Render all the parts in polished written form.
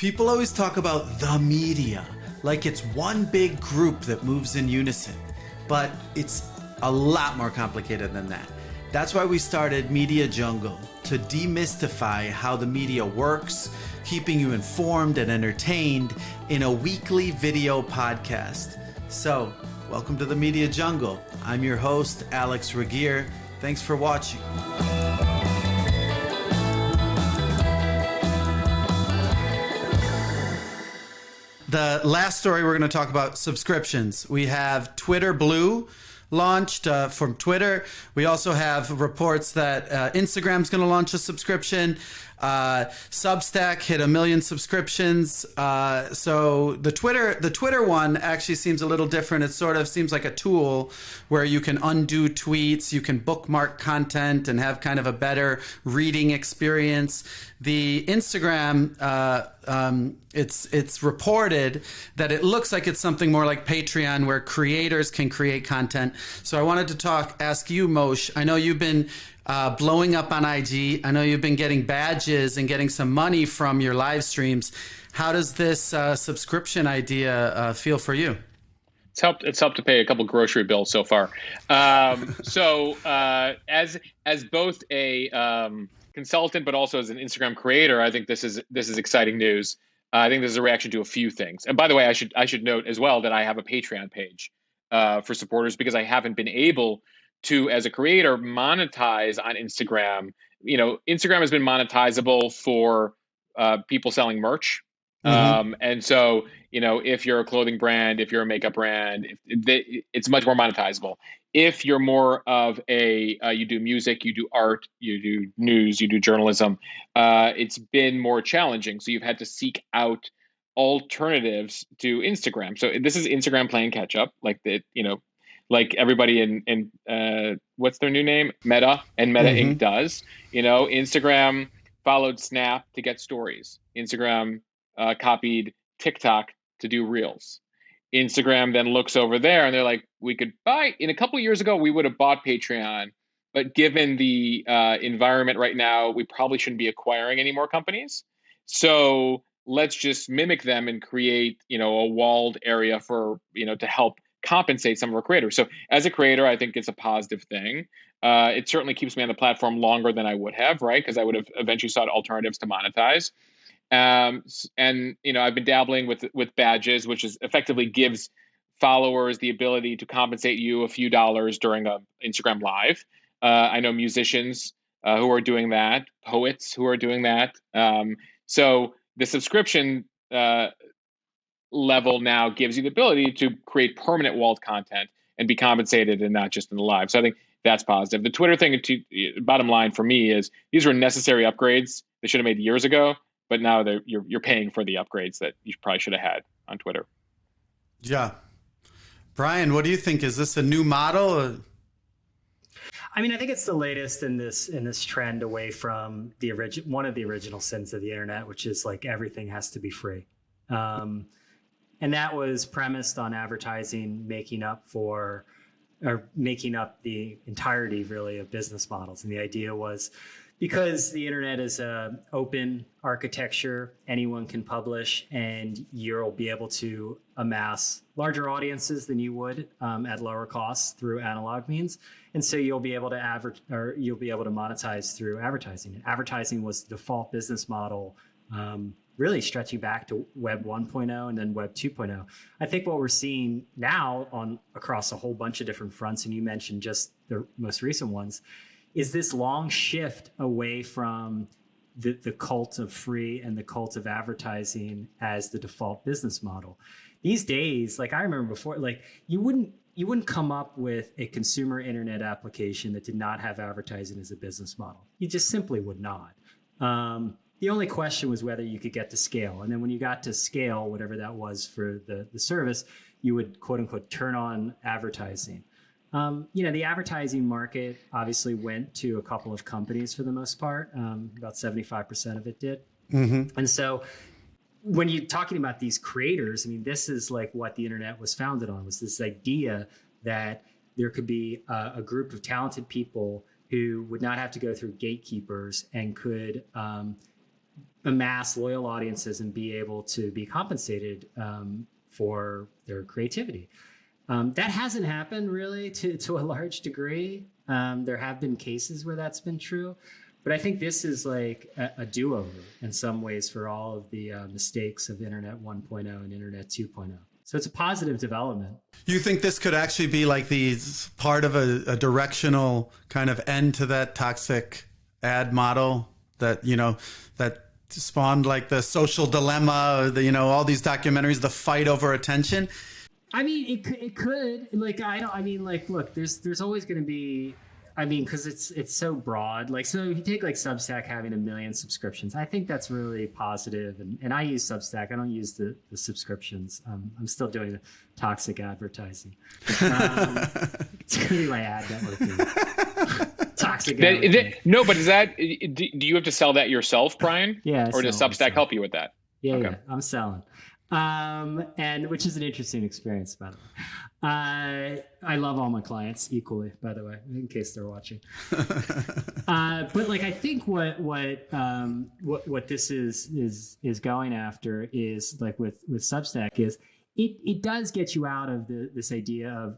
People always talk about the media like it's one big group that moves in unison, but it's a lot more complicated than that. That's why we started Media Jungle, to demystify how the media works, keeping you informed and entertained in a weekly video podcast. So, welcome to the Media Jungle. I'm your host, Alex Regier. Thanks for watching. The last story we're going to talk about subscriptions. We have Twitter Blue launched from Twitter. We also have reports that Instagram's going to launch a subscription. Substack hit 1 million subscriptions. So the Twitter one actually seems a little different. It sort of seems like a tool where you can undo tweets, you can bookmark content and have kind of a better reading experience. The Instagram, it's reported that it looks like it's something more like Patreon, where creators can create content. So I wanted to ask you, Moshe. I know you've been blowing up on IG. I know you've been getting badges and getting some money from your live streams. How does this subscription idea feel for you? It's helped to pay a couple grocery bills so far. As both a consultant, but also as an Instagram creator, I think this is exciting news. I think this is a reaction to a few things. And by the way, I should note as well that I have a Patreon page for supporters, because I haven't been able to, as a creator, monetize on Instagram. You know, Instagram has been monetizable for people selling merch. And so, you know, if you're a clothing brand, if you're a makeup brand, it's much more monetizable. If you're more of you do music, you do art, you do news, you do journalism, it's been more challenging. So you've had to seek out alternatives to Instagram. So this is Instagram playing catch up, like everybody in what's their new name? Meta and Meta Inc. does. You know, Instagram followed Snap to get stories. Instagram copied TikTok to do Reels. Instagram then looks over there and they're like, we could buy, in a couple of years ago, we would have bought Patreon, but given the environment right now, we probably shouldn't be acquiring any more companies. So let's just mimic them and create, you know, a walled area for, you know, to help compensate some of our creators. So as a creator, I think it's a positive thing. It certainly keeps me on the platform longer than I would have, right? Because I would have eventually sought alternatives to monetize. And you know, I've been dabbling with badges, which is effectively gives followers the ability to compensate you a few dollars during a Instagram live. I know musicians who are doing that, poets who are doing that. So the subscription level now gives you the ability to create permanent walled content and be compensated, and not just in the live. So I think that's positive. The Twitter thing, bottom line for me, is these were necessary upgrades they should have made years ago. But now you're paying for the upgrades that you probably should have had on Twitter. Yeah. Brian, what do you think? Is this a new model? I mean, I think it's the latest in this trend away from one of the original sins of the internet, which is like everything has to be free. And that was premised on advertising making up the entirety, really, of business models. And the idea was, because the internet is an open architecture, anyone can publish, and you'll be able to amass larger audiences than you would at lower costs through analog means. And so you'll be able to monetize through advertising. And advertising was the default business model, really stretching back to Web 1.0 and then Web 2.0. I think what we're seeing now across a whole bunch of different fronts, and you mentioned just the most recent ones, is this long shift away from the cult of free and the cult of advertising as the default business model. These days, like I remember before, like you wouldn't come up with a consumer internet application that did not have advertising as a business model. You just simply would not. The only question was whether you could get to scale. And then when you got to scale, whatever that was for the service, you would, quote unquote, turn on advertising. The advertising market obviously went to a couple of companies for the most part. About 75% of it did. And so when you're talking about these creators, I mean, this is like what the internet was founded on, was this idea that there could be a group of talented people who would not have to go through gatekeepers and could amass loyal audiences and be able to be compensated for their creativity. That hasn't happened really to a large degree. There have been cases where that's been true, but I think this is like a do-over in some ways for all of the mistakes of Internet 1.0 and Internet 2.0. So it's a positive development. You think this could actually be like part of a directional kind of end to that toxic ad model that, that spawned like the Social Dilemma, all these documentaries, the fight over attention? I mean, it could, look, there's always going to be, because it's so broad. Like, so if you take like Substack having 1 million subscriptions, I think that's really positive. And I use Substack. I don't use the subscriptions. I'm still doing the toxic advertising. It's going to be my ad network. Toxic advertising. No, but is that, do you have to sell that yourself, Brian? Yeah. Or does Substack help you with that? Yeah, okay. Yeah, I'm selling. And which is an interesting experience, by the way. I love all my clients equally, by the way, in case they're watching. But like, I think what this is going after is like with Substack is it does get you out of this idea of,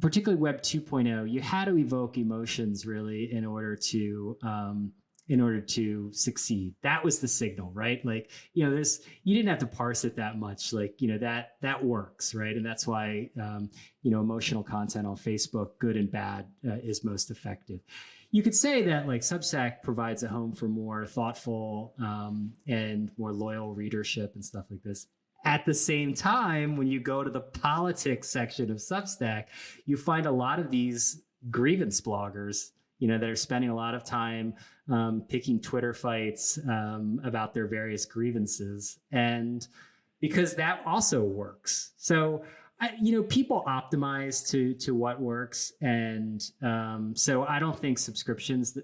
particularly Web 2.0, you had to evoke emotions really in order to succeed. That was the signal, right? Like, you didn't have to parse it that much. Like, that works, right? And that's why, emotional content on Facebook, good and bad, is most effective. You could say that like Substack provides a home for more thoughtful and more loyal readership and stuff like this. At the same time, when you go to the politics section of Substack, you find a lot of these grievance bloggers, that are spending a lot of time picking Twitter fights about their various grievances. And because that also works. So, people optimize to what works. And so I don't think subscriptions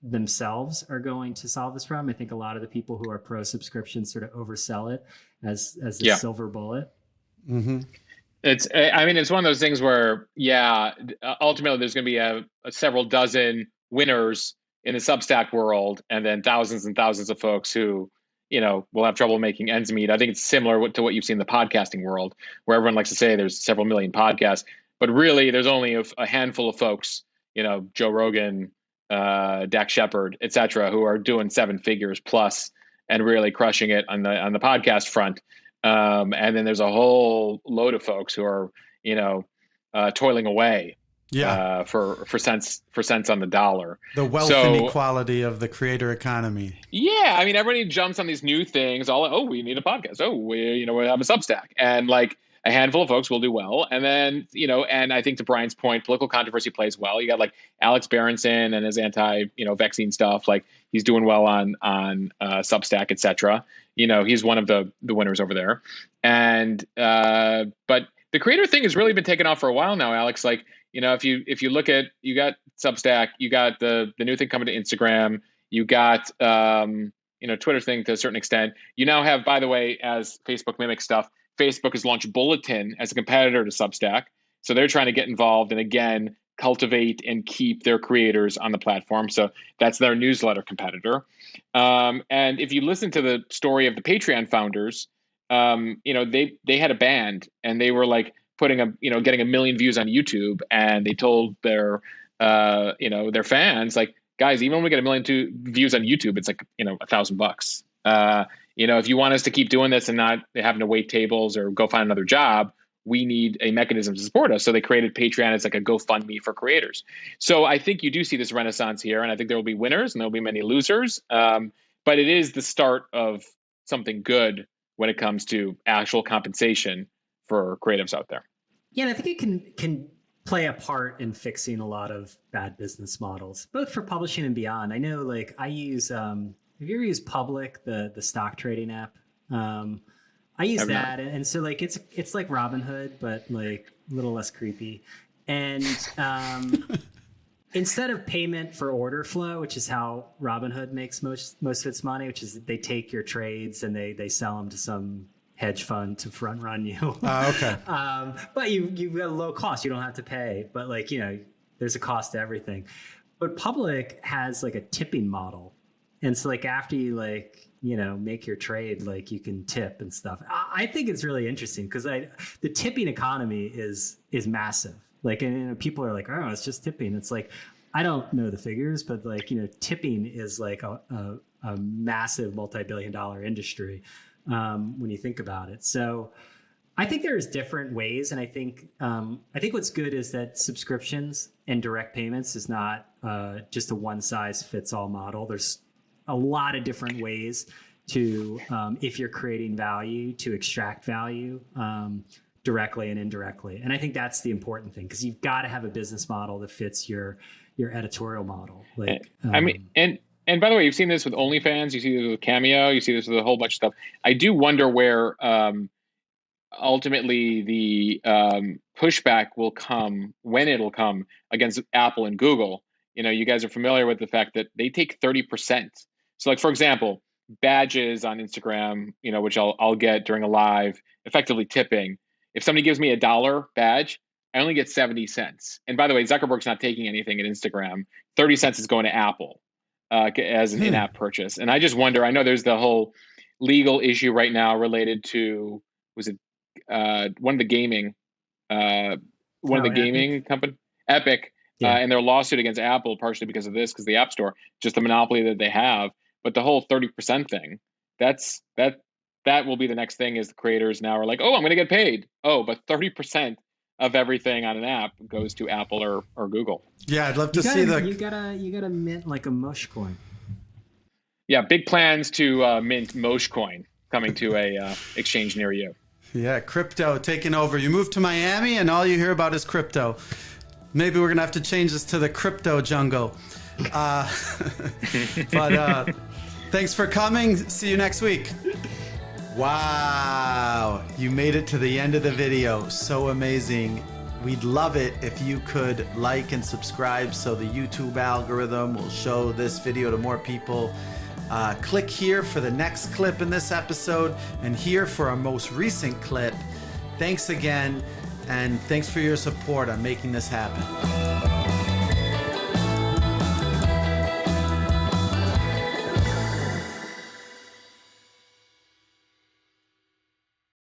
themselves are going to solve this problem. I think a lot of the people who are pro subscription sort of oversell it as the silver bullet. Mm-hmm. It's one of those things where, ultimately there's going to be a several dozen winners in the Substack world, and then thousands and thousands of folks who, will have trouble making ends meet. I think it's similar to what you've seen in the podcasting world, where everyone likes to say there's several million podcasts, but really there's only a handful of folks, Joe Rogan, Dax Shepard, et cetera, who are doing 7 figures plus and really crushing it on the podcast front. And then there's a whole load of folks who are, toiling away, for cents on the dollar. The wealth inequality of the creator economy. Yeah, everybody jumps on these new things. We need a podcast. We have a Substack, and like a handful of folks will do well. And then, and I think to Brian's point, political controversy plays well. You got like Alex Berenson and his vaccine stuff. Like he's doing well on Substack, et cetera. He's one of the winners over there. And, but the creator thing has really been taken off for a while now, Alex. Like, if you look at, you got Substack, you got the new thing coming to Instagram, you got, Twitter thing to a certain extent. You now have, by the way, as Facebook mimics stuff, Facebook has launched Bulletin as a competitor to Substack. So they're trying to get involved and again, cultivate and keep their creators on the platform. So that's their newsletter competitor. And if you listen to the story of the Patreon founders, they had a band and they were like getting 1 million views on YouTube. And they told their fans, like, guys, even when we get 1 million views on YouTube, it's like, $1,000. If you want us to keep doing this and not having to wait tables or go find another job, we need a mechanism to support us. So they created Patreon as like a GoFundMe for creators. So I think you do see this renaissance here, and I think there will be winners and there will be many losers. But it is the start of something good when it comes to actual compensation for creatives out there. Yeah, and I think it can play a part in fixing a lot of bad business models, both for publishing and beyond. I know, like, I use have you ever used Public, the stock trading app? I use that, and so like it's like Robinhood, but like a little less creepy. And instead of payment for order flow, which is how Robinhood makes most of its money, which is they take your trades and they sell them to some hedge fund to front run you. Okay. But you've got a low cost. You don't have to pay, but like, there's a cost to everything. But Public has like a tipping model. And so like after you like, make your trade, like you can tip and stuff. I think it's really interesting because the tipping economy is massive. Like, and people are like, oh, it's just tipping. It's like, I don't know the figures, but like, tipping is like a massive multi-billion-dollar industry when you think about it. So I think there's different ways, and I think what's good is that subscriptions and direct payments is not just a one-size-fits-all model. There's a lot of different ways to, if you're creating value, to extract value directly and indirectly. And I think that's the important thing, because you've got to have a business model that fits your editorial model. Like, and by the way, you've seen this with OnlyFans, you see this with Cameo, you see this with a whole bunch of stuff. I do wonder where ultimately the pushback will come, when it'll come, against Apple and Google. You guys are familiar with the fact that they take 30%. So like, for example, badges on Instagram, which I'll get during a live, effectively tipping. If somebody gives me $1 badge, I only get 70 cents. And by the way, Zuckerberg's not taking anything at Instagram. 30 cents is going to Apple as an in-app purchase. And I just wonder, I know there's the whole legal issue right now related to, was it one of the gaming company, Epic, and their lawsuit against Apple, partially because of this, because the App Store, just the monopoly that they have. But the whole 30% thing, that will be the next thing, is the creators now are like, oh, I'm going to get paid. Oh, but 30% of everything on an app goes to Apple or Google. Yeah, I'd love to see you gotta mint like a Mosh coin. Yeah, big plans to mint Mosh coin coming to a exchange near you. Yeah, crypto taking over. You move to Miami and all you hear about is crypto. Maybe we're going to have to change this to the crypto jungle. But thanks for coming. See you next week. Wow, you made it to the end of the video. So amazing. We'd love it if you could like and subscribe so the YouTube algorithm will show this video to more people. Click here for the next clip in this episode, and here for our most recent clip. Thanks again, and thanks for your support on making this happen.